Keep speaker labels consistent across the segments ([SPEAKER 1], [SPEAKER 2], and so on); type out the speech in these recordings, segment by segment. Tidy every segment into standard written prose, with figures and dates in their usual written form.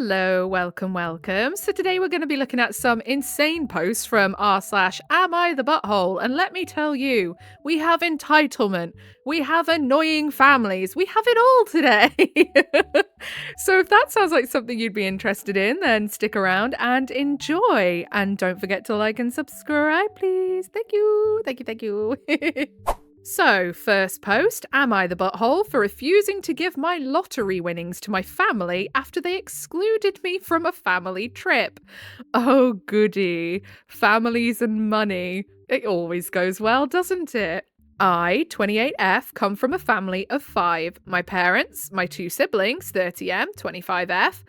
[SPEAKER 1] Hello, welcome. So today we're going to be looking at some insane posts from r/AmITheButthole. And let me tell you, we have entitlement, we have annoying families, we have it all today. So if that sounds like something you'd be interested in, then stick around and enjoy. And don't forget to like and subscribe, please. Thank you. So, first post, am I the butthole for refusing to give my lottery winnings to my family after they excluded me from a family trip? Oh, goody. Families and money. It always goes well, doesn't it? I, 28F, come from a family of 5. My parents, my 2 siblings, 30M, 25F,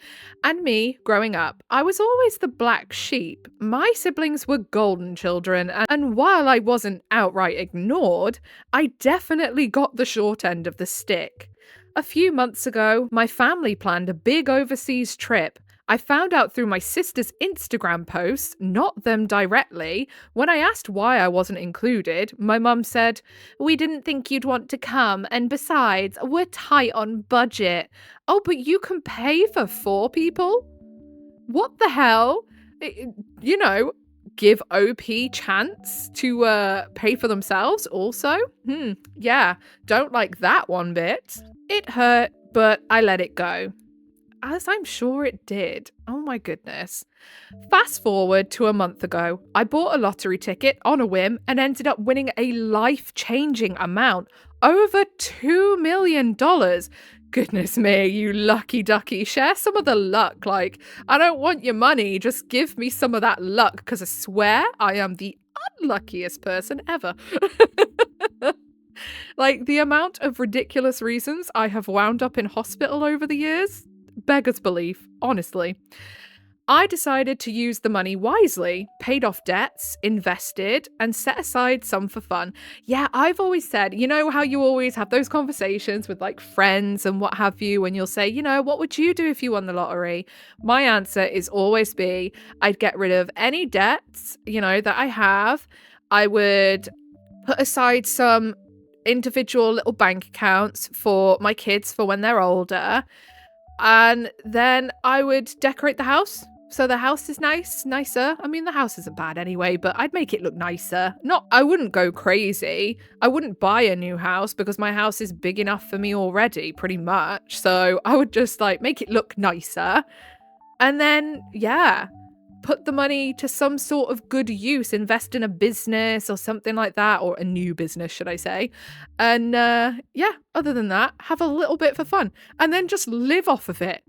[SPEAKER 1] and me growing up. I was always the black sheep. My siblings were golden children, and while I wasn't outright ignored, I definitely got the short end of the stick. A few months ago, my family planned a big overseas trip. I found out through my sister's Instagram posts, not them directly. When I asked why I wasn't included, my mum said, "We didn't think you'd want to come, and besides, we're tight on budget." Oh, but you can pay for 4 people? What the hell? You know, give OP chance to pay for themselves also? Yeah, don't like that one bit. It hurt, but I let it go. As I'm sure it did. Oh my goodness. Fast forward to a month ago. I bought a lottery ticket on a whim and ended up winning a life-changing amount. Over $2 million. Goodness me, you lucky ducky. Share some of the luck. Like, I don't want your money. Just give me some of that luck, because I swear I am the unluckiest person ever. Like, the amount of ridiculous reasons I have wound up in hospital over the years beggars belief, honestly. I decided to use the money wisely, paid off debts, invested, and set aside some for fun. Yeah, I've always said, you know how you always have those conversations with like friends and what have you, and you'll say, what would you do if you won the lottery? My answer is always be, I'd get rid of any debts, that I have. I would put aside some individual little bank accounts for my kids for when they're older. And then I would decorate the house. So the house is nicer. I mean, the house isn't bad anyway, but I'd make it look nicer. I wouldn't go crazy. I wouldn't buy a new house because my house is big enough for me already, pretty much. So I would just make it look nicer. And then, put the money to some sort of good use, invest in a business or something like that, or a new business, should I say. And other than that, have a little bit for fun and then just live off of it,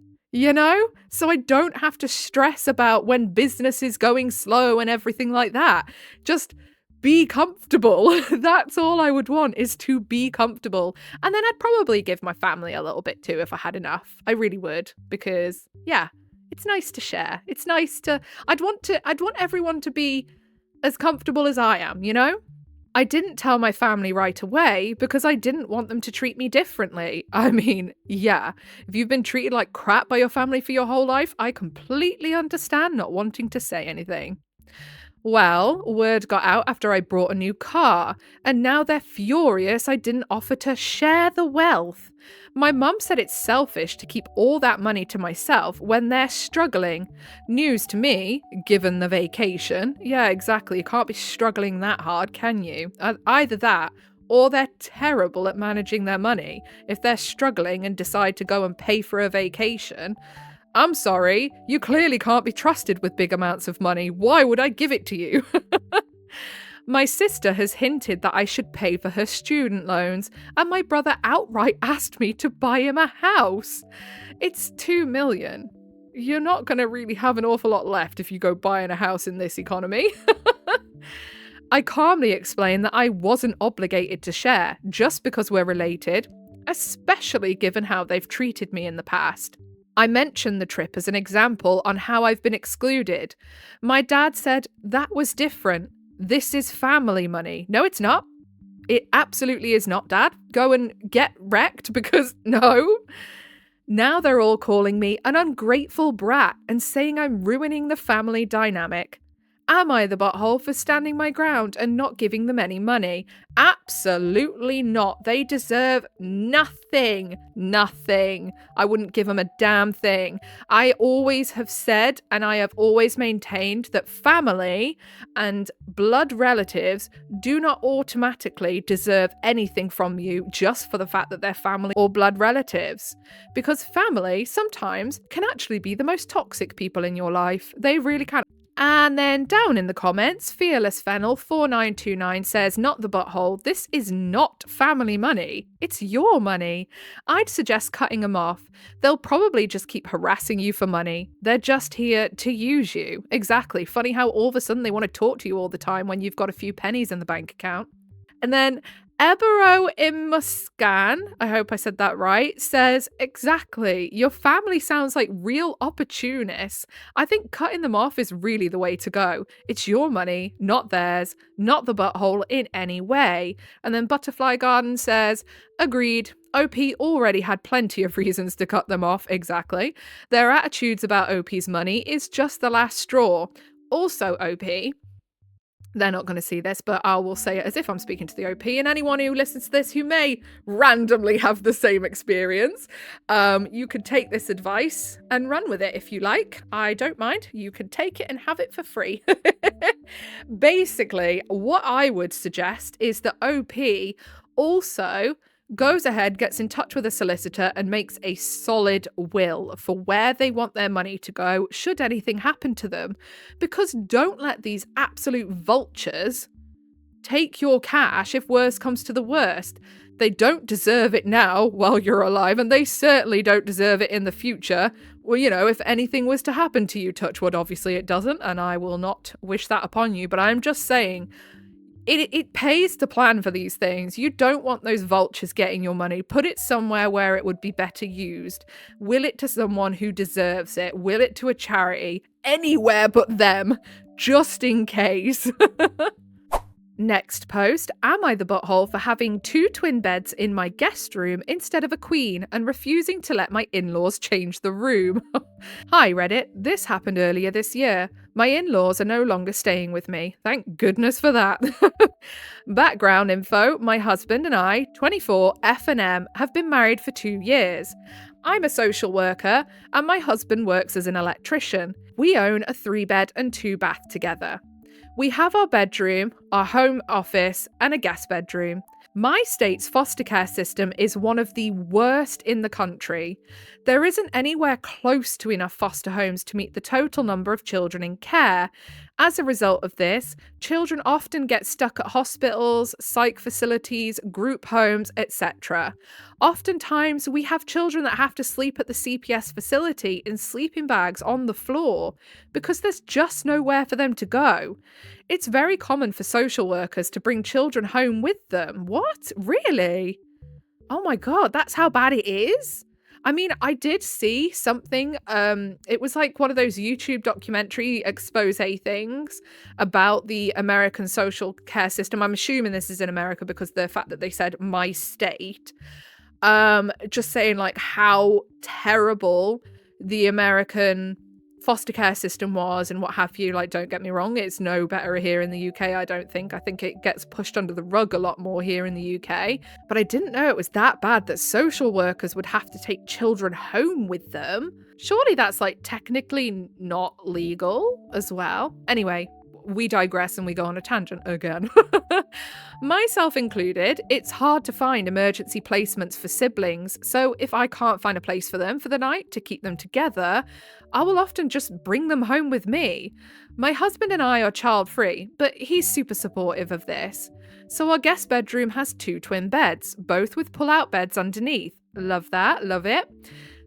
[SPEAKER 1] so I don't have to stress about when business is going slow and everything like that. Just be comfortable. That's all I would want, is to be comfortable. And then I'd probably give my family a little bit too if I had enough. I really would, because it's nice to share. It's nice to, I'd want everyone to be as comfortable as I am, I didn't tell my family right away because I didn't want them to treat me differently. I mean, if you've been treated like crap by your family for your whole life, I completely understand not wanting to say anything. Well, word got out after I brought a new car, and now they're furious I didn't offer to share the wealth. My mum said it's selfish to keep all that money to myself when they're struggling. News to me, given the vacation. Yeah, exactly. You can't be struggling that hard, can you? Either that, or they're terrible at managing their money if they're struggling and decide to go and pay for a vacation. I'm sorry, you clearly can't be trusted with big amounts of money. Why would I give it to you? My sister has hinted that I should pay for her student loans, and my brother outright asked me to buy him a house. It's $2 million. You're not going to really have an awful lot left if you go buying a house in this economy. I calmly explained that I wasn't obligated to share just because we're related, especially given how they've treated me in the past. I mentioned the trip as an example on how I've been excluded. My dad said, "That was different. This is family money." No, it's not. It absolutely is not, Dad. Go and get wrecked, because no. Now they're all calling me an ungrateful brat and saying I'm ruining the family dynamic. Am I the butthole for standing my ground and not giving them any money? Absolutely not. They deserve nothing. Nothing. I wouldn't give them a damn thing. I always have said, and I have always maintained, that family and blood relatives do not automatically deserve anything from you just for the fact that they're family or blood relatives. Because family sometimes can actually be the most toxic people in your life. They really can. And then down in the comments, Fearless Fennel 4929 says, not the butthole, this is not family money. It's your money. I'd suggest cutting them off. They'll probably just keep harassing you for money. They're just here to use you. Exactly. Funny how all of a sudden they want to talk to you all the time when you've got a few pennies in the bank account. And then Ebero Imuscan, I hope I said that right, says, exactly, your family sounds like real opportunists. I think cutting them off is really the way to go. It's your money, not theirs, not the butthole in any way. And then Butterfly Garden says, agreed. OP already had plenty of reasons to cut them off, exactly. Their attitudes about OP's money is just the last straw. Also, OP, they're not going to see this, but I will say it as if I'm speaking to the OP, and anyone who listens to this who may randomly have the same experience, you could take this advice and run with it if you like. I don't mind. You can take it and have it for free. Basically, what I would suggest is that OP also goes ahead, gets in touch with a solicitor and makes a solid will for where they want their money to go should anything happen to them. Because don't let these absolute vultures take your cash if worse comes to the worst. They don't deserve it now while you're alive, and they certainly don't deserve it in the future. Well, you know, if anything was to happen to you, touch wood, obviously it doesn't, and I will not wish that upon you, but I'm just saying, it pays to plan for these things. You don't want those vultures getting your money. Put it somewhere where it would be better used. Will it to someone who deserves it. Will it to a charity. Anywhere but them. Just in case. Next post, am I the butthole for having 2 twin beds in my guest room instead of a queen and refusing to let my in-laws change the room? Hi Reddit, this happened earlier this year. My in-laws are no longer staying with me. Thank goodness for that. Background info, my husband and I, 24 F&M, have been married for 2 years. I'm a social worker and my husband works as an electrician. We own a 3-bed and 2-bath together. We have our bedroom, our home office, and a guest bedroom. My state's foster care system is one of the worst in the country. There isn't anywhere close to enough foster homes to meet the total number of children in care. As a result of this, children often get stuck at hospitals, psych facilities, group homes, etc. Oftentimes, we have children that have to sleep at the CPS facility in sleeping bags on the floor because there's just nowhere for them to go. It's very common for social workers to bring children home with them. What? Really? Oh my God, that's how bad it is? I mean, I did see something, it was like one of those YouTube documentary expose things about the American social care system. I'm assuming this is in America because the fact that they said my state, just saying like how terrible the American foster care system was and what have you. Like, don't get me wrong, it's no better here in the UK, I don't think. I think it gets pushed under the rug a lot more here in the UK. But I didn't know it was that bad that social workers would have to take children home with them. Surely that's like technically not legal as well. Anyway, we digress and we go on a tangent again. Myself included, it's hard to find emergency placements for siblings, so if I can't find a place for them for the night to keep them together, I will often just bring them home with me. My husband and I are child-free, but he's super supportive of this. So our guest bedroom has 2 twin beds, both with pull-out beds underneath. Love that, love it.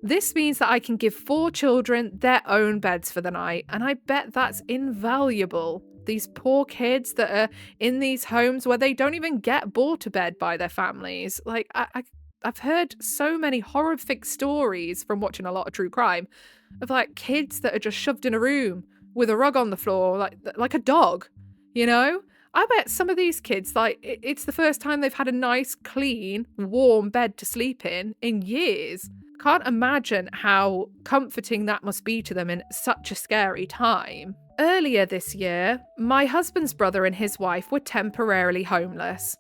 [SPEAKER 1] This means that I can give 4 children their own beds for the night, and I bet that's invaluable. These poor kids that are in these homes where they don't even get brought to bed by their families. Like, I've heard so many horrific stories from watching a lot of true crime of like kids that are just shoved in a room with a rug on the floor, like a dog, you know? I bet some of these kids, like, it's the first time they've had a nice, clean, warm bed to sleep in years. Can't imagine how comforting that must be to them in such a scary time. Earlier this year, my husband's brother and his wife were temporarily homeless.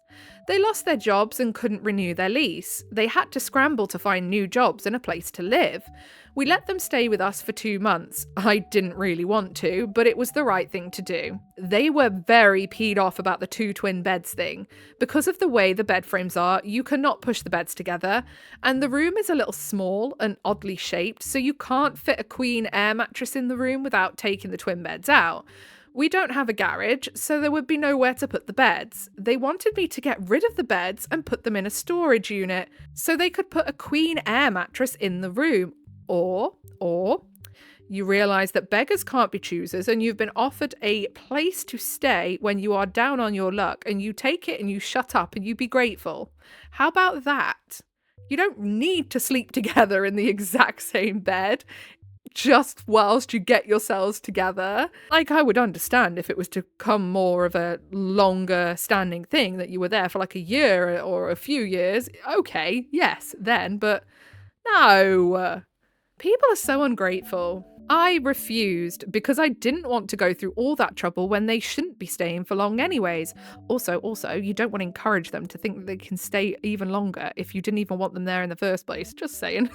[SPEAKER 1] They lost their jobs and couldn't renew their lease. They had to scramble to find new jobs and a place to live. We let them stay with us for 2 months. I didn't really want to, but it was the right thing to do. They were very peed off about the 2 twin beds thing. Because of the way the bed frames are, you cannot push the beds together, and the room is a little small and oddly shaped, so you can't fit a queen air mattress in the room without taking the twin beds out. We don't have a garage, so there would be nowhere to put the beds. They wanted me to get rid of the beds and put them in a storage unit, so they could put a queen air mattress in the room. Or, you realise that beggars can't be choosers and you've been offered a place to stay when you are down on your luck, and you take it and you shut up and you be grateful. How about that? You don't need to sleep together in the exact same bed just whilst you get yourselves together. Like, I would understand if it was to come more of a longer standing thing, that you were there for like a year or a few years. Okay, yes, then, but no. People are so ungrateful. I refused because I didn't want to go through all that trouble when they shouldn't be staying for long anyways. Also, you don't want to encourage them to think that they can stay even longer if you didn't even want them there in the first place. Just saying.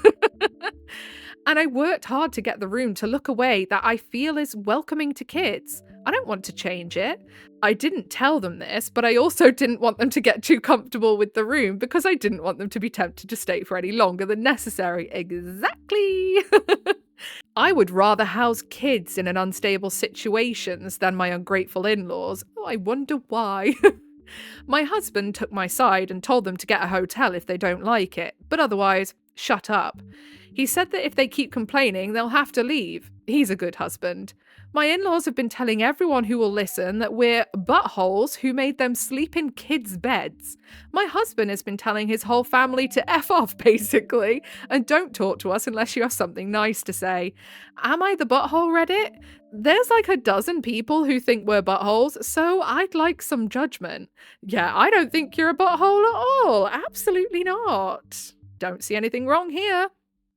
[SPEAKER 1] And I worked hard to get the room to look a way that I feel is welcoming to kids. I don't want to change it. I didn't tell them this, but I also didn't want them to get too comfortable with the room because I didn't want them to be tempted to stay for any longer than necessary. Exactly. I would rather house kids in an unstable situations than my ungrateful in-laws. Oh, I wonder why. My husband took my side and told them to get a hotel if they don't like it, but otherwise, shut up. He said that if they keep complaining, they'll have to leave. He's a good husband. My in-laws have been telling everyone who will listen that we're buttholes who made them sleep in kids' beds. My husband has been telling his whole family to F off, basically, and don't talk to us unless you have something nice to say. Am I the butthole Reddit? There's like a dozen people who think we're buttholes, so I'd like some judgment. Yeah, I don't think you're a butthole at all. Absolutely not. Don't see anything wrong here.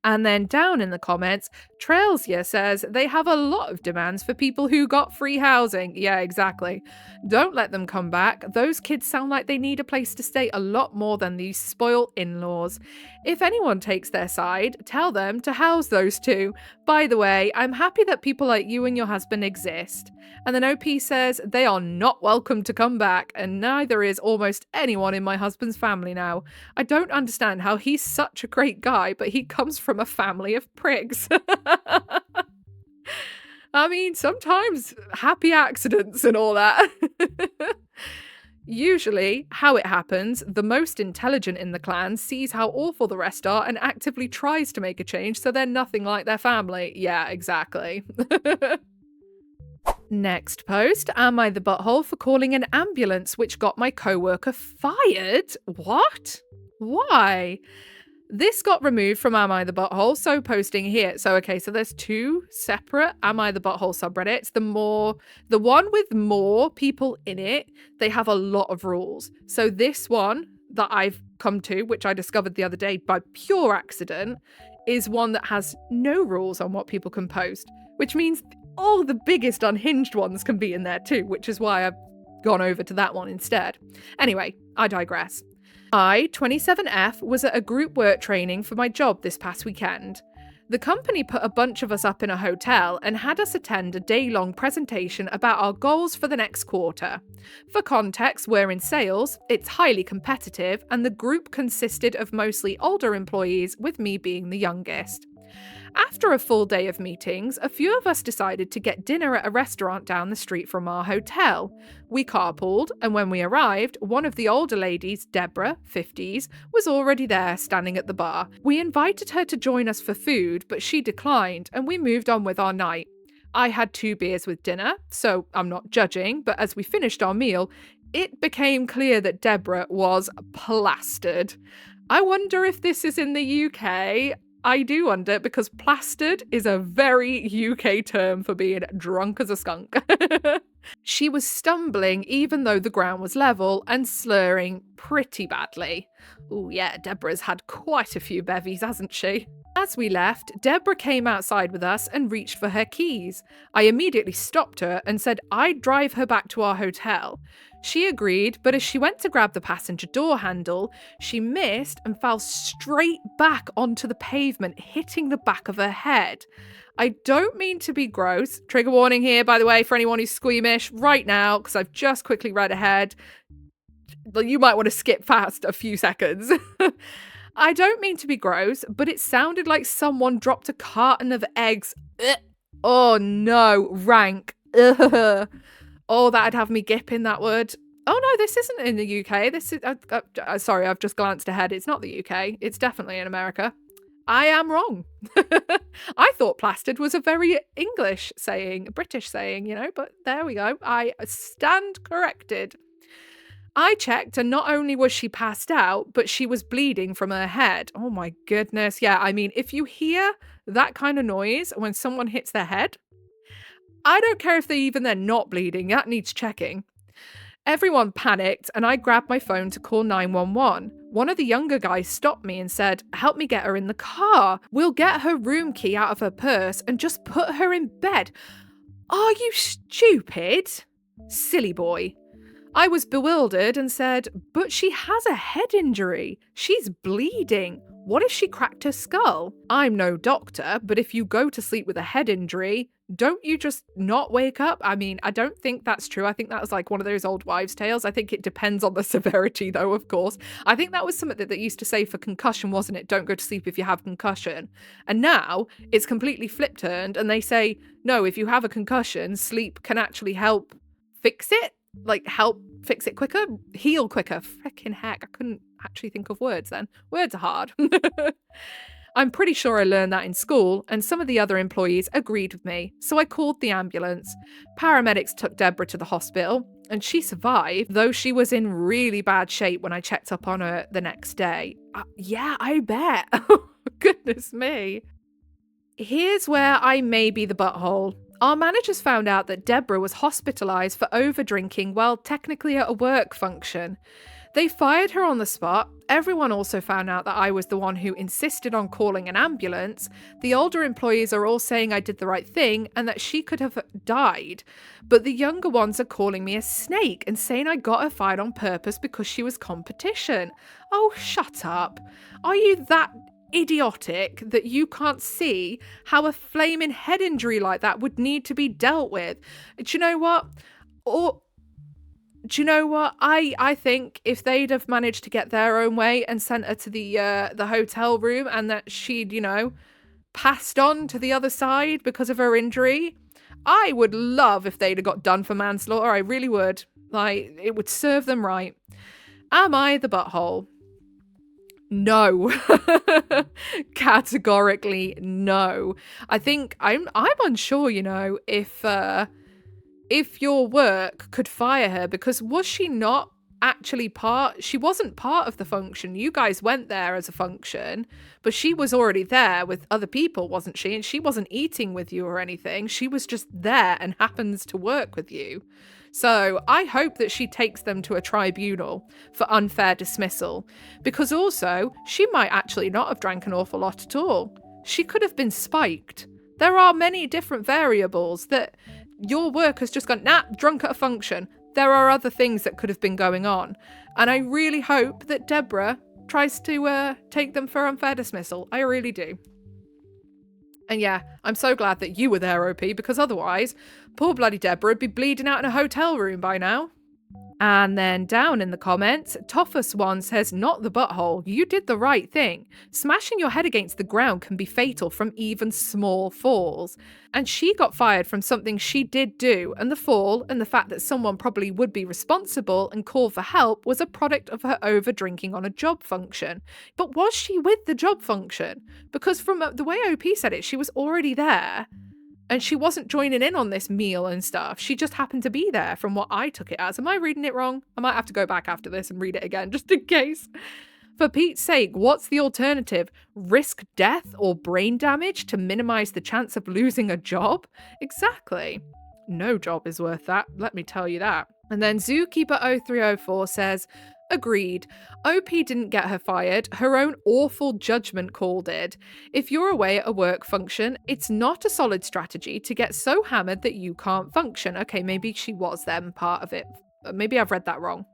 [SPEAKER 1] And then down in the comments, Trailsia says they have a lot of demands for people who got free housing. Yeah, exactly. Don't let them come back. Those kids sound like they need a place to stay a lot more than these spoiled in-laws. If anyone takes their side, tell them to house those two. By the way, I'm happy that people like you and your husband exist. And then OP says they are not welcome to come back, and neither is almost anyone in my husband's family now. I don't understand how he's such a great guy, but he comes from a family of pricks. I mean, sometimes happy accidents and all that. Usually, how it happens, the most intelligent in the clan sees how awful the rest are and actively tries to make a change so they're nothing like their family. Yeah, exactly. Next post, am I the butthole for calling an ambulance which got my co-worker fired? What? Why? This got removed from Am I the Butthole, so posting here. So there's 2 separate Am I the Butthole subreddits. The one with more people in it, they have a lot of rules. So this one that I've come to, which I discovered the other day by pure accident, is one that has no rules on what people can post, which means all the biggest unhinged ones can be in there too, which is why I've gone over to that one instead. Anyway, I digress. I, 27F, was at a group work training for my job this past weekend. The company put a bunch of us up in a hotel and had us attend a day-long presentation about our goals for the next quarter. For context, we're in sales, it's highly competitive, and the group consisted of mostly older employees, with me being the youngest. After a full day of meetings, a few of us decided to get dinner at a restaurant down the street from our hotel. We carpooled, and when we arrived, one of the older ladies, Deborah, 50s, was already there standing at the bar. We invited her to join us for food, but she declined, and we moved on with our night. I had 2 beers with dinner, so I'm not judging, but as we finished our meal, it became clear that Deborah was plastered. I wonder if this is in the UK. I do wonder, because plastered is a very UK term for being drunk as a skunk. She was stumbling even though the ground was level and slurring pretty badly. Oh yeah, Deborah's had quite a few bevies, hasn't she? As we left, Deborah came outside with us and reached for her keys. I immediately stopped her and said I'd drive her back to our hotel. She agreed, but as she went to grab the passenger door handle, she missed and fell straight back onto the pavement, hitting the back of her head. I don't mean to be gross. Trigger warning here, by the way, for anyone who's squeamish right now, because I've just quickly read ahead. You might want to skip past a few seconds. I don't mean to be gross, but it sounded like someone dropped a carton of eggs. Ugh. Oh no, rank. Ugh. Oh, that'd have me gipping, that would. Oh no, this isn't in the UK. This is. Sorry, I've just glanced ahead. It's not the UK. It's definitely in America. I am wrong. I thought plastered was a very English saying, British saying, but there we go. I stand corrected. I checked, and not only was she passed out, but she was bleeding from her head. Oh my goodness. Yeah, I mean, if you hear that kind of noise when someone hits their head, I don't care if they're not bleeding. That needs checking. Everyone panicked, and I grabbed my phone to call 911. One of the younger guys stopped me and said, "Help me get her in the car. We'll get her room key out of her purse and just put her in bed." Are you stupid? Silly boy. I was bewildered and said, "But she has a head injury. She's bleeding. What if she cracked her skull?" I'm no doctor, but if you go to sleep with a head injury, don't you just not wake up? I mean, I don't think that's true. I think that was like one of those old wives' tales. I think it depends on the severity, though, of course. I think that was something that they used to say for concussion, wasn't it? Don't go to sleep if you have concussion. And now it's completely flip-turned, and they say, no, if you have a concussion, sleep can actually help fix it. Like, help fix it quicker, heal quicker. Frickin' heck, I couldn't actually think of words then. Words are hard. I'm pretty sure I learned that in school, and some of the other employees agreed with me, so I called the ambulance. Paramedics took Deborah to the hospital, and she survived, though she was in really bad shape when I checked up on her the next day. Yeah, I bet. Goodness me. Here's where I may be the butthole. Our managers found out that Deborah was hospitalised for over-drinking while technically at a work function. They fired her on the spot. Everyone also found out that I was the one who insisted on calling an ambulance. The older employees are all saying I did the right thing and that she could have died. But the younger ones are calling me a snake and saying I got her fired on purpose because she was competition. Oh, shut up. Are you that idiotic that you can't see how a flaming head injury like that would need to be dealt with? Do you know what? I think if they'd have managed to get their own way and sent her to the hotel room, and that she'd, passed on to the other side because of her injury, I would love if they'd have got done for manslaughter. I really would. Like, it would serve them right. Am I the butthole? No. Categorically no. I think I'm unsure, if your work could fire her, because was she not actually she wasn't part of the function. You guys went there as a function, but she was already there with other people, wasn't she? And she wasn't eating with you or anything. She was just there and happens to work with you. So I hope that she takes them to a tribunal for unfair dismissal, because also she might actually not have drank an awful lot at all. She could have been spiked. There are many different variables that your work has just gone, drunk at a function. There are other things that could have been going on. And I really hope that Deborah tries to take them for unfair dismissal. I really do. And yeah, I'm so glad that you were there, OP, because otherwise, poor bloody Deborah would be bleeding out in a hotel room by now. And then down in the comments, Toffus1 says, "Not the butthole, you did the right thing. Smashing your head against the ground can be fatal from even small falls. And she got fired from something she did do, and the fall and the fact that someone probably would be responsible and call for help was a product of her over drinking on a job function." But was she with the job function? Because from the way OP said it, she was already there. And she wasn't joining in on this meal and stuff. She just happened to be there from what I took it as. Am I reading it wrong? I might have to go back after this and read it again, just in case. For Pete's sake, what's the alternative? Risk death or brain damage to minimize the chance of losing a job? Exactly. No job is worth that, let me tell you that. And then Zookeeper0304 says, Agreed. OP didn't get her fired, her own awful judgment call did. If you're away at a work function, it's not a solid strategy to get so hammered that you can't function. Okay, maybe she was then part of it. Maybe I've read that wrong.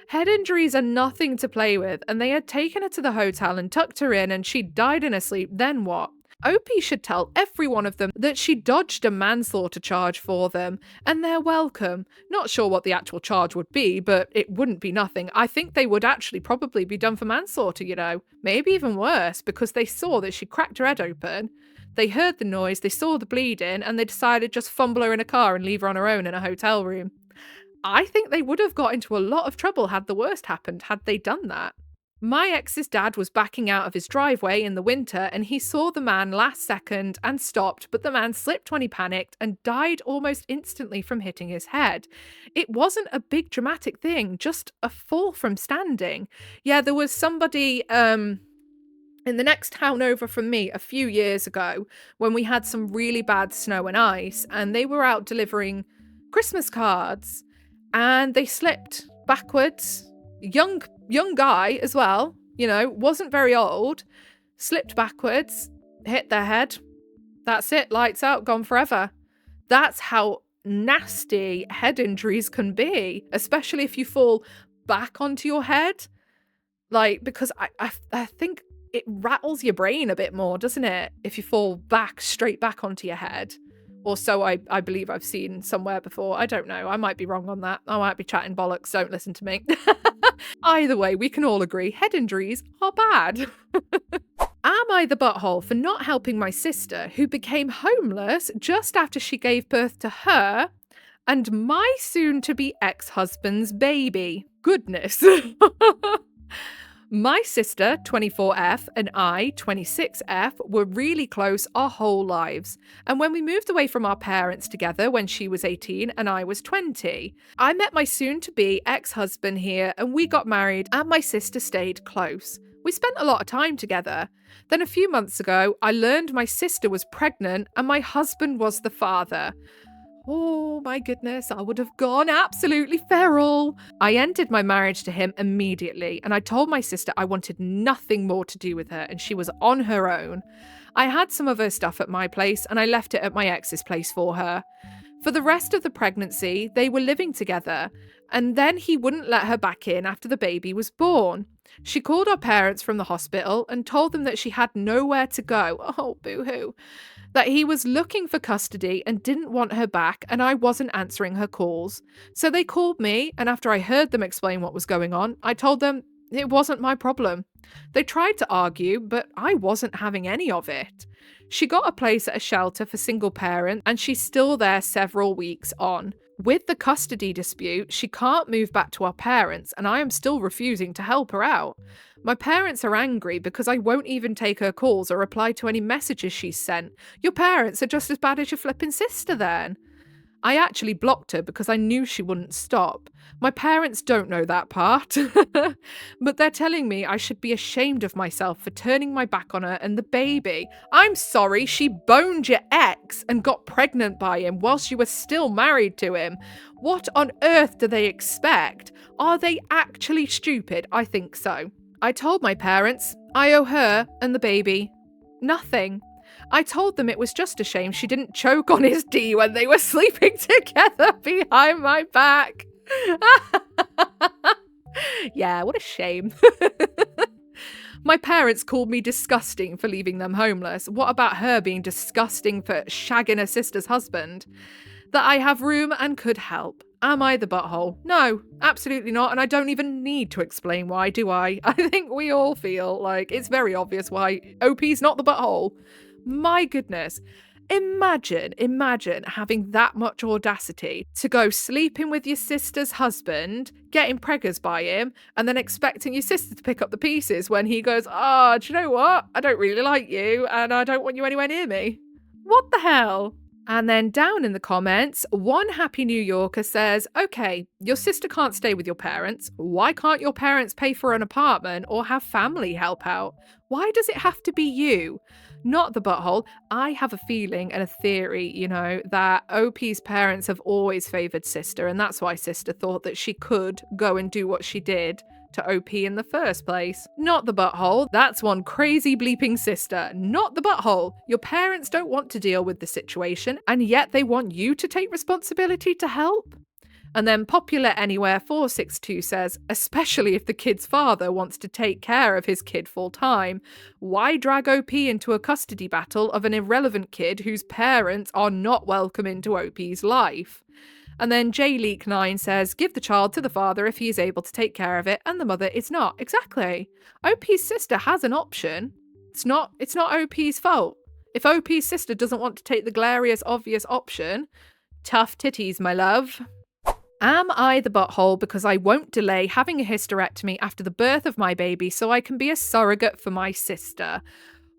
[SPEAKER 1] Head injuries are nothing to play with, and they had taken her to the hotel and tucked her in, and she died in her sleep. Then what? OP should tell every one of them that she dodged a manslaughter charge for them, and they're welcome. Not sure what the actual charge would be, but it wouldn't be nothing. I think they would actually probably be done for manslaughter, you know. Maybe even worse, because they saw that she cracked her head open. They heard the noise, they saw the bleeding, and they decided just fumble her in a car and leave her on her own in a hotel room. I think they would have got into a lot of trouble had the worst happened, had they done that. My ex's dad was backing out of his driveway in the winter and he saw the man last second and stopped, but the man slipped when he panicked and died almost instantly from hitting his head. It wasn't a big dramatic thing, just a fall from standing. Yeah, there was somebody in the next town over from me a few years ago when we had some really bad snow and ice and they were out delivering Christmas cards and they slipped backwards. Young guy as well, you know, wasn't very old, slipped backwards, hit their head. That's it, lights out, gone forever. That's how nasty head injuries can be, especially if you fall back onto your head. Like, because I think it rattles your brain a bit more, doesn't it? If you fall straight back onto your head. Or so I believe I've seen somewhere before. I don't know. I might be wrong on that. I might be chatting bollocks. Don't listen to me. Either way, we can all agree head injuries are bad. Am I the butthole for not helping my sister, who became homeless just after she gave birth to her and my soon-to-be ex-husband's baby? Goodness. My sister, 24F, and I, 26F, were really close our whole lives. And when we moved away from our parents together when she was 18 and I was 20, I met my soon-to-be ex-husband here and we got married and my sister stayed close. We spent a lot of time together. Then a few months ago, I learned my sister was pregnant and my husband was the father. Oh my goodness, I would have gone absolutely feral. I ended my marriage to him immediately and I told my sister I wanted nothing more to do with her and she was on her own. I had some of her stuff at my place and I left it at my ex's place for her. For the rest of the pregnancy, they were living together and then he wouldn't let her back in after the baby was born. She called our parents from the hospital and told them that she had nowhere to go. Oh, boo-hoo. That he was looking for custody and didn't want her back and I wasn't answering her calls. So they called me and after I heard them explain what was going on, I told them it wasn't my problem. They tried to argue, but I wasn't having any of it. She got a place at a shelter for single parents and she's still there several weeks on. With the custody dispute, she can't move back to our parents and I am still refusing to help her out. My parents are angry because I won't even take her calls or reply to any messages she's sent. Your parents are just as bad as your flipping sister then. I actually blocked her because I knew she wouldn't stop. My parents don't know that part. But they're telling me I should be ashamed of myself for turning my back on her and the baby. I'm sorry, she boned your ex and got pregnant by him whilst you were still married to him. What on earth do they expect? Are they actually stupid? I think so. I told my parents I owe her and the baby nothing. I told them it was just a shame she didn't choke on his D when they were sleeping together behind my back. Yeah, what a shame. My parents called me disgusting for leaving them homeless. What about her being disgusting for shagging her sister's husband? That I have room and could help. Am I the butthole? No, absolutely not. And I don't even need to explain why, do I? I think we all feel like it's very obvious why OP's not the butthole. My goodness. Imagine having that much audacity to go sleeping with your sister's husband, getting preggers by him, and then expecting your sister to pick up the pieces when he goes, "Oh, do you know what? I don't really like you and I don't want you anywhere near me." What the hell? And then down in the comments, one happy New Yorker says, okay, your sister can't stay with your parents. Why can't your parents pay for an apartment or have family help out? Why does it have to be you? Not the butthole. I have a feeling and a theory, that OP's parents have always favoured sister, and that's why sister thought that she could go and do what she did to OP in the first place. Not the butthole, that's one crazy bleeping sister. Not the butthole. Your parents don't want to deal with the situation, and yet they want you to take responsibility to help. And then Popular Anywhere 462 says, especially if the kid's father wants to take care of his kid full time, why drag OP into a custody battle of an irrelevant kid whose parents are not welcome into OP's life? And then JLeak9 says, give the child to the father if he is able to take care of it and the mother is not. Exactly. OP's sister has an option. It's not OP's fault. If OP's sister doesn't want to take the glorious obvious option, tough titties, my love. Am I the butthole because I won't delay having a hysterectomy after the birth of my baby so I can be a surrogate for my sister?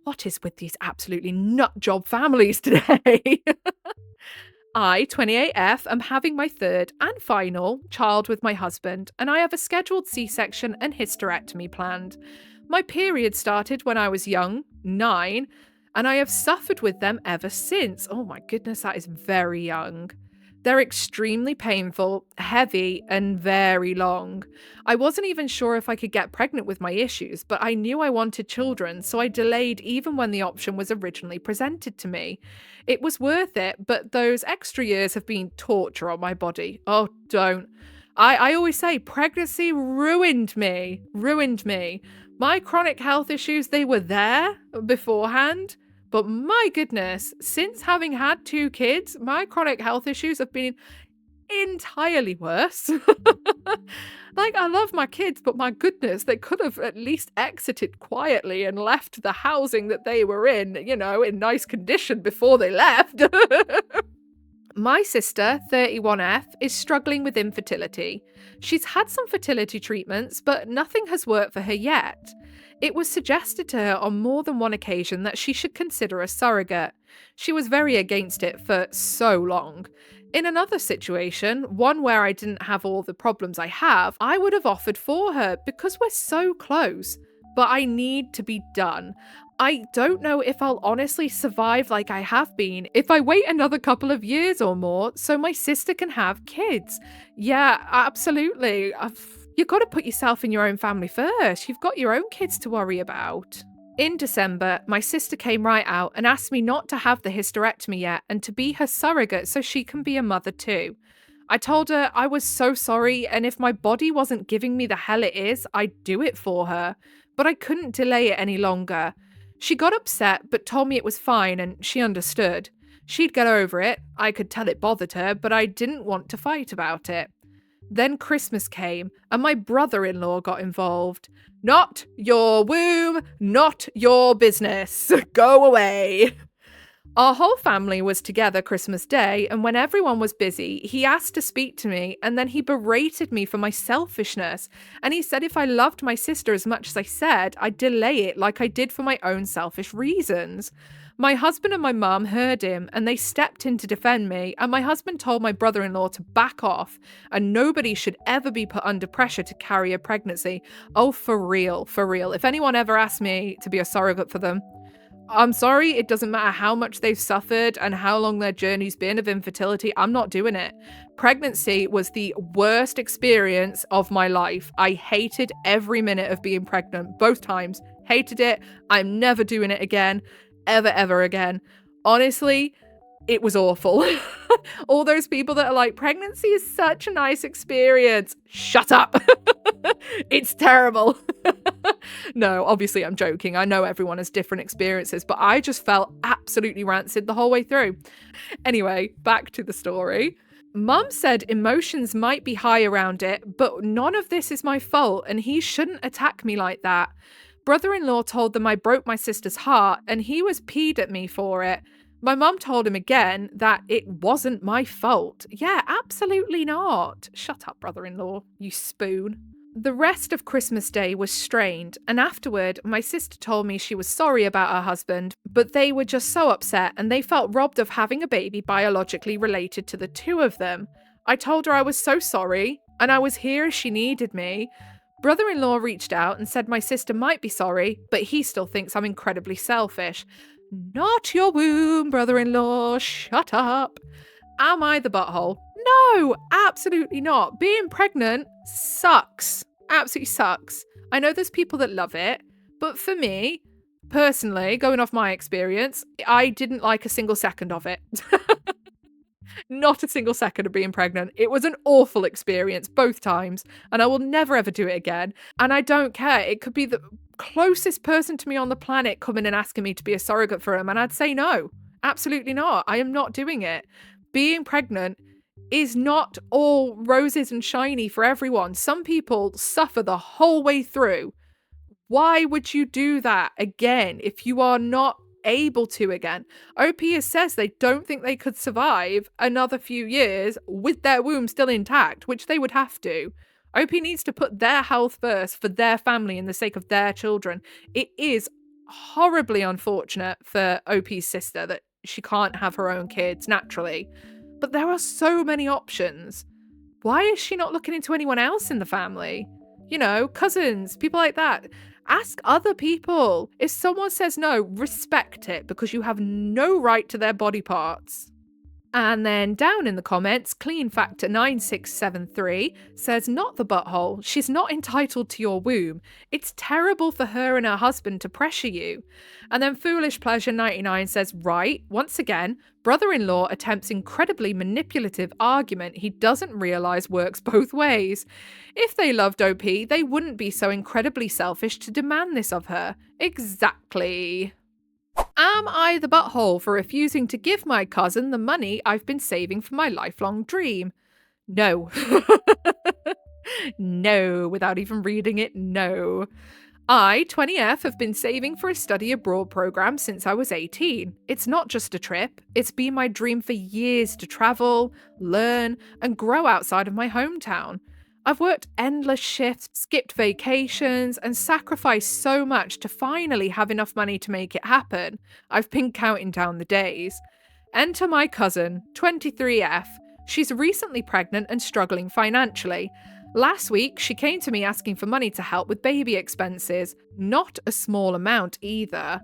[SPEAKER 1] What is with these absolutely nutjob families today? I, 28F, am having my third and final child with my husband, and I have a scheduled C-section and hysterectomy planned. My period started when I was young, 9, and I have suffered with them ever since. Oh my goodness, that is very young. They're extremely painful, heavy, and very long. I wasn't even sure if I could get pregnant with my issues, but I knew I wanted children, so I delayed even when the option was originally presented to me. It was worth it, but those extra years have been torture on my body. Oh, don't. I always say pregnancy ruined me. My chronic health issues, they were there beforehand. But my goodness, since having had 2 kids, my chronic health issues have been entirely worse. Like, I love my kids, but my goodness, they could have at least exited quietly and left the housing that they were in, in nice condition before they left. My sister, 31F, is struggling with infertility. She's had some fertility treatments, but nothing has worked for her yet. It was suggested to her on more than one occasion that she should consider a surrogate. She was very against it for so long. In another situation, one where I didn't have all the problems I have, I would have offered for her because we're so close. But I need to be done. I don't know if I'll honestly survive like I have been if I wait another couple of years or more so my sister can have kids. Yeah, absolutely. You've got to put yourself in your own family first. You've got your own kids to worry about. In December, my sister came right out and asked me not to have the hysterectomy yet and to be her surrogate so she can be a mother too. I told her I was so sorry, and if my body wasn't giving me the hell it is, I'd do it for her. But I couldn't delay it any longer. She got upset but told me it was fine and she understood. She'd get over it. I could tell it bothered her, but I didn't want to fight about it. Then Christmas came, and my brother-in-law got involved. Not your womb, not your business. Go away. Our whole family was together Christmas Day, and when everyone was busy, he asked to speak to me, and then he berated me for my selfishness. And he said if I loved my sister as much as I said, I'd delay it like I did for my own selfish reasons. My husband and my mum heard him, and they stepped in to defend me, and my husband told my brother-in-law to back off, and nobody should ever be put under pressure to carry a pregnancy. Oh, for real, for real. If anyone ever asked me to be a surrogate for them, I'm sorry, it doesn't matter how much they've suffered and how long their journey's been of infertility, I'm not doing it. Pregnancy was the worst experience of my life. I hated every minute of being pregnant, both times. Hated it. I'm never doing it again. Ever again. Honestly, it was awful. All those people that are like, pregnancy is such a nice experience. Shut up. It's terrible. No, obviously I'm joking. I know everyone has different experiences, but I just felt absolutely rancid the whole way through. Anyway, back to the story. Mum said emotions might be high around it, but none of this is my fault and he shouldn't attack me like that. Brother-in-law told them I broke my sister's heart and he was peed at me for it. My mum told him again that it wasn't my fault. Yeah, absolutely not. Shut up, brother-in-law, you spoon. The rest of Christmas Day was strained, and afterward, my sister told me she was sorry about her husband, but they were just so upset and they felt robbed of having a baby biologically related to the two of them. I told her I was so sorry, and I was here if she needed me. Brother-in-law reached out and said my sister might be sorry, but he still thinks I'm incredibly selfish. Not your womb, brother-in-law, shut up. Am I the butthole? No, absolutely not. Being pregnant sucks. Absolutely sucks. I know there's people that love it, but for me, personally, going off my experience, I didn't like a single second of it. Not a single second of being pregnant. It was an awful experience both times, and I will never ever do it again. And I don't care. It could be the closest person to me on the planet coming and asking me to be a surrogate for him, and I'd say no. Absolutely not. I am not doing it. Being pregnant is not all roses and shiny for everyone. Some people suffer the whole way through. Why would you do that again if you are not able to again? OP says they don't think they could survive another few years with their womb still intact, which they would have to. OP needs to put their health first for their family and the sake of their children. It is horribly unfortunate for OP's sister that she can't have her own kids naturally. But there are so many options. Why is she not looking into anyone else in the family? You know, cousins, people like that. Ask other people. If someone says no, respect it because you have no right to their body parts. And then down in the comments, Clean Factor 9673 says, not the butthole. She's not entitled to your womb. It's terrible for her and her husband to pressure you. And then Foolish Pleasure 99 says, right, once again, brother-in-law attempts incredibly manipulative argument he doesn't realise works both ways. If they loved OP, they wouldn't be so incredibly selfish to demand this of her. Exactly. Am I the butthole for refusing to give my cousin the money I've been saving for my lifelong dream? No. No, without even reading it, no. I, 20F, have been saving for a study abroad program since I was 18. It's not just a trip, it's been my dream for years to travel, learn, and grow outside of my hometown. I've worked endless shifts, skipped vacations, and sacrificed so much to finally have enough money to make it happen. I've been counting down the days. Enter my cousin, 23F. She's recently pregnant and struggling financially. Last week, she came to me asking for money to help with baby expenses. Not a small amount either.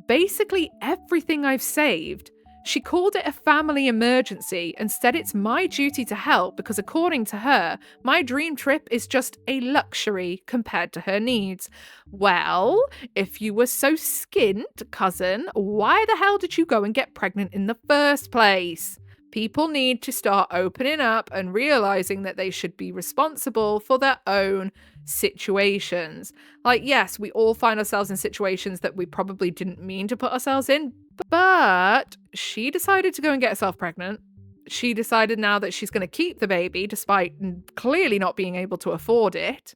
[SPEAKER 1] Basically everything I've saved. She called it a family emergency and said it's my duty to help because according to her, my dream trip is just a luxury compared to her needs. Well, if you were so skint, cousin, why the hell did you go and get pregnant in the first place? People need to start opening up and realizing that they should be responsible for their own situations. Like, yes, we all find ourselves in situations that we probably didn't mean to put ourselves in, but she decided to go and get herself pregnant. She decided now that she's going to keep the baby despite clearly not being able to afford it.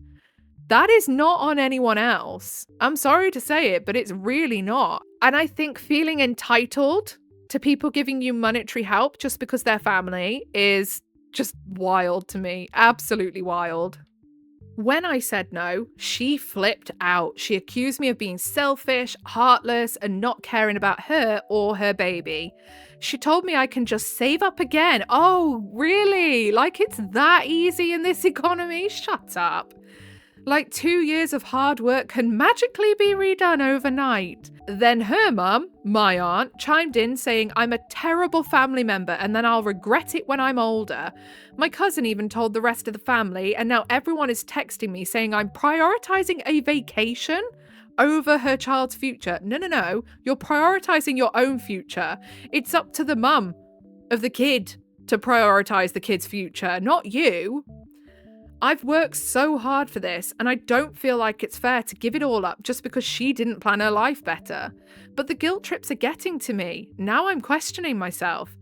[SPEAKER 1] That is not on anyone else. I'm sorry to say it, but it's really not. And I think feeling entitled to people giving you monetary help just because they're family is just wild to me. Absolutely wild. When I said no, she flipped out. She accused me of being selfish, heartless, and not caring about her or her baby. She told me I can just save up again. Oh, really? Like it's that easy in this economy? Shut up. Like 2 years of hard work can magically be redone overnight. Then her mum, my aunt, chimed in saying I'm a terrible family member and then I'll regret it when I'm older. My cousin even told the rest of the family and now everyone is texting me saying I'm prioritizing a vacation over her child's future. No. You're prioritizing your own future. It's up to the mum of the kid to prioritize the kid's future, not you. I've worked so hard for this, and I don't feel like it's fair to give it all up just because she didn't plan her life better. But the guilt trips are getting to me. Now I'm questioning myself.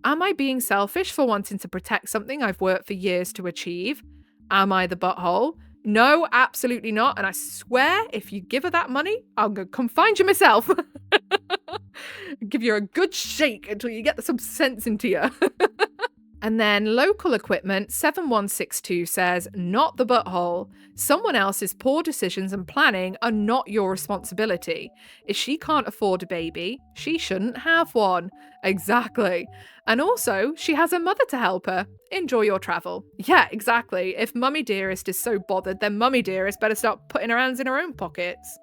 [SPEAKER 1] Am I being selfish for wanting to protect something I've worked for years to achieve? Am I the butthole? No, absolutely not. And I swear, if you give her that money, I'll go come find you myself. Give you a good shake until you get some sense into you. And then Local Equipment 7162 says, not the butthole. Someone else's poor decisions and planning are not your responsibility. If she can't afford a baby, she shouldn't have one. Exactly. And also, she has a mother to help her. Enjoy your travel. Yeah, exactly. If Mummy Dearest is so bothered, then Mummy Dearest better start putting her hands in her own pockets.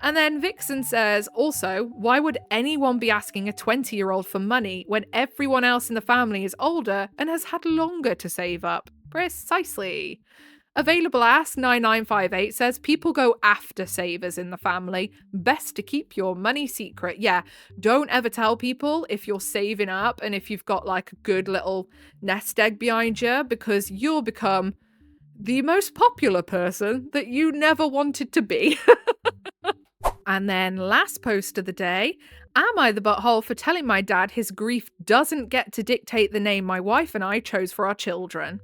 [SPEAKER 1] And then Vixen says, also, why would anyone be asking a 20-year-old for money when everyone else in the family is older and has had longer to save up? Precisely. Available Ask 9958 says people go after savers in the family. Best to keep your money secret. Yeah, don't ever tell people if you're saving up and if you've got like a good little nest egg behind you, because you'll become the most popular person that you never wanted to be. And then last post of the day, am I the butthole for telling my dad his grief doesn't get to dictate the name my wife and I chose for our children?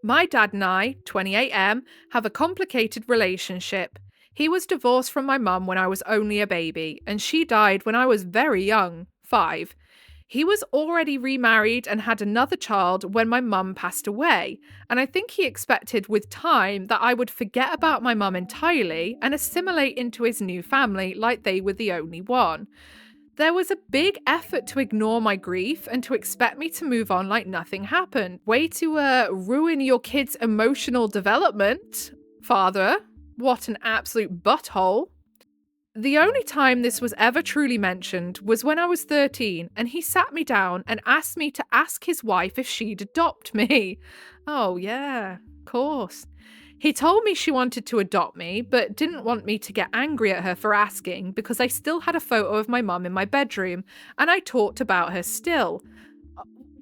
[SPEAKER 1] My dad and I, 28M, have a complicated relationship. He was divorced from my mum when I was only a baby, and she died when I was very young, 5. He was already remarried and had another child when my mum passed away, and I think he expected with time that I would forget about my mum entirely and assimilate into his new family like they were the only one. There was a big effort to ignore my grief and to expect me to move on like nothing happened. Way to ruin your kid's emotional development, father. What an absolute butthole. The only time this was ever truly mentioned was when I was 13 and he sat me down and asked me to ask his wife if she'd adopt me. Oh, yeah, of course. He told me she wanted to adopt me, but didn't want me to get angry at her for asking because I still had a photo of my mum in my bedroom and I talked about her still.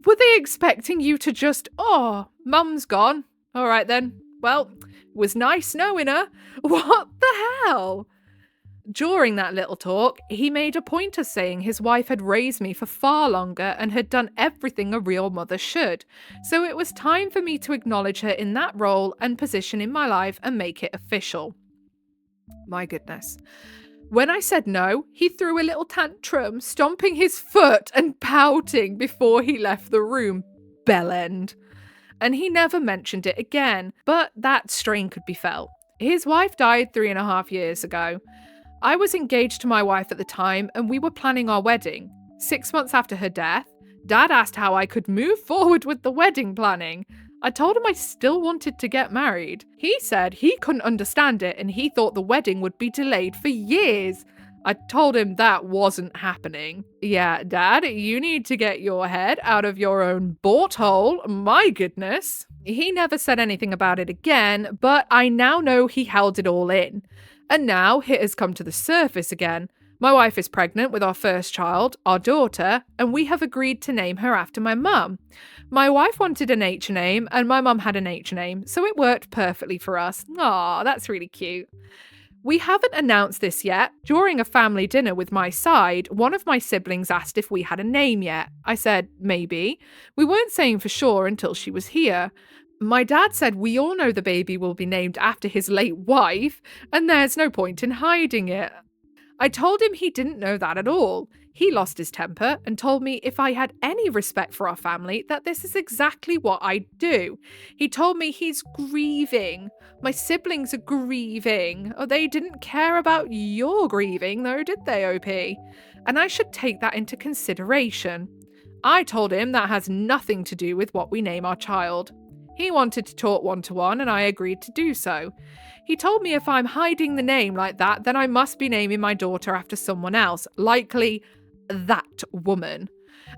[SPEAKER 1] Were they expecting you to just, oh, mum's gone? All right then. Well, it was nice knowing her. What the hell? During that little talk, he made a point of saying his wife had raised me for far longer and had done everything a real mother should, so it was time for me to acknowledge her in that role and position in my life and make it official. My goodness. When I said no, he threw a little tantrum, stomping his foot and pouting before he left the room. Bellend. And he never mentioned it again, but that strain could be felt. His wife died 3.5 years ago. I was engaged to my wife at the time and we were planning our wedding. 6 months after her death, Dad asked how I could move forward with the wedding planning. I told him I still wanted to get married. He said he couldn't understand it and he thought the wedding would be delayed for years. I told him that wasn't happening. Yeah, Dad, you need to get your head out of your own boat hole. My goodness. He never said anything about it again, but I now know he held it all in. And now it has come to the surface again. My wife is pregnant with our first child, our daughter, and we have agreed to name her after my mum. My wife wanted an H name and my mum had an H name, so it worked perfectly for us. Aw, that's really cute. We haven't announced this yet. During a family dinner with my side, one of my siblings asked if we had a name yet. I said, maybe. We weren't saying for sure until she was here. My dad said we all know the baby will be named after his late wife, and there's no point in hiding it. I told him he didn't know that at all. He lost his temper and told me if I had any respect for our family, that this is exactly what I do. He told me he's grieving. My siblings are grieving. Oh, they didn't care about your grieving, though, did they, OP? And I should take that into consideration. I told him that has nothing to do with what we name our child. He wanted to talk one-to-one and I agreed to do so. He told me if I'm hiding the name like that, then I must be naming my daughter after someone else, likely that woman,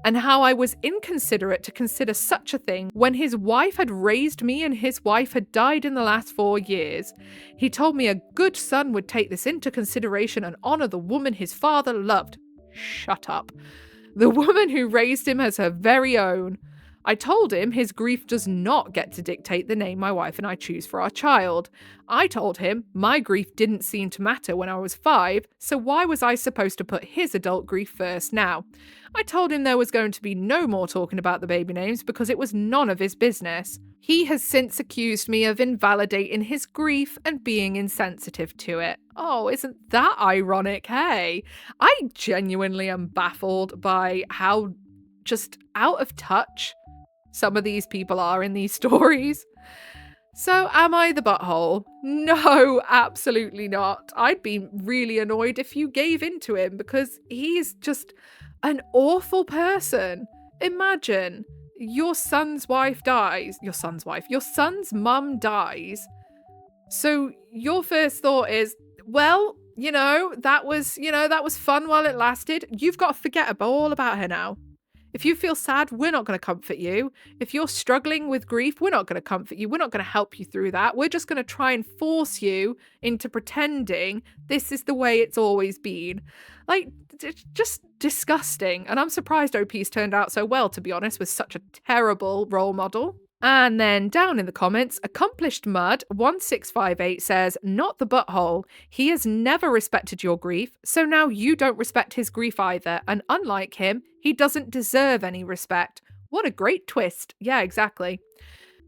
[SPEAKER 1] and how I was inconsiderate to consider such a thing when his wife had raised me and his wife had died in the last 4 years. He told me a good son would take this into consideration and honour the woman his father loved. Shut up. The woman who raised him as her very own. I told him his grief does not get to dictate the name my wife and I choose for our child. I told him my grief didn't seem to matter when I was 5, so why was I supposed to put his adult grief first now? I told him there was going to be no more talking about the baby names because it was none of his business. He has since accused me of invalidating his grief and being insensitive to it. Oh, isn't that ironic, hey? I genuinely am baffled by how just out of touch some of these people are in these stories. So am I the butthole? No, absolutely not. I'd be really annoyed if you gave in to him because he's just an awful person. Imagine your son's wife dies. Your son's mum dies. So your first thought is, well, that was fun while it lasted. You've got to forget all about her now. If you feel sad, we're not going to comfort you. If you're struggling with grief, we're not going to comfort you. We're not going to help you through that. We're just going to try and force you into pretending this is the way it's always been. Like, it's just disgusting. And I'm surprised OP's turned out so well, to be honest, with such a terrible role model. And then down in the comments, Accomplished Mud 1658 says, "Not the butthole. He has never respected your grief, so now you don't respect his grief either. And unlike him, he doesn't deserve any respect." What a great twist. Yeah, exactly.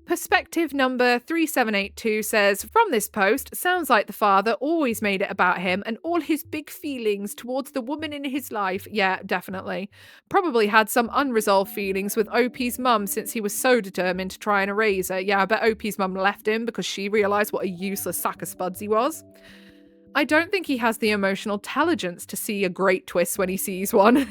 [SPEAKER 1] Perspective number 3782 says, "From this post, sounds like the father always made it about him and all his big feelings towards the woman in his life." Yeah, definitely. Probably had some unresolved feelings with OP's mum since he was so determined to try and erase her. Yeah, I bet OP's mum left him because she realised what a useless sack of spuds he was. I don't think he has the emotional intelligence to see a great twist when he sees one.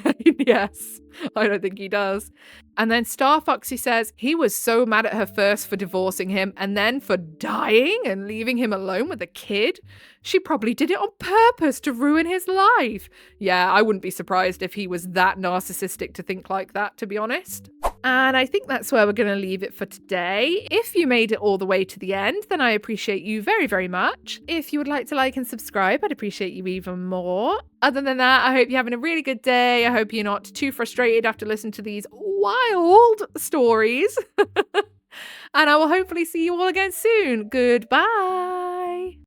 [SPEAKER 1] Yes, I don't think he does. And then Star Foxy says he was so mad at her first for divorcing him and then for dying and leaving him alone with a kid. She probably did it on purpose to ruin his life. Yeah, I wouldn't be surprised if he was that narcissistic to think like that, to be honest. And I think that's where we're going to leave it for today. If you made it all the way to the end, then I appreciate you very, very much. If you would like to like and subscribe, I'd appreciate you even more. Other than that, I hope you're having a really good day. I hope you're not too frustrated after listening to these wild stories. And I will hopefully see you all again soon. Goodbye.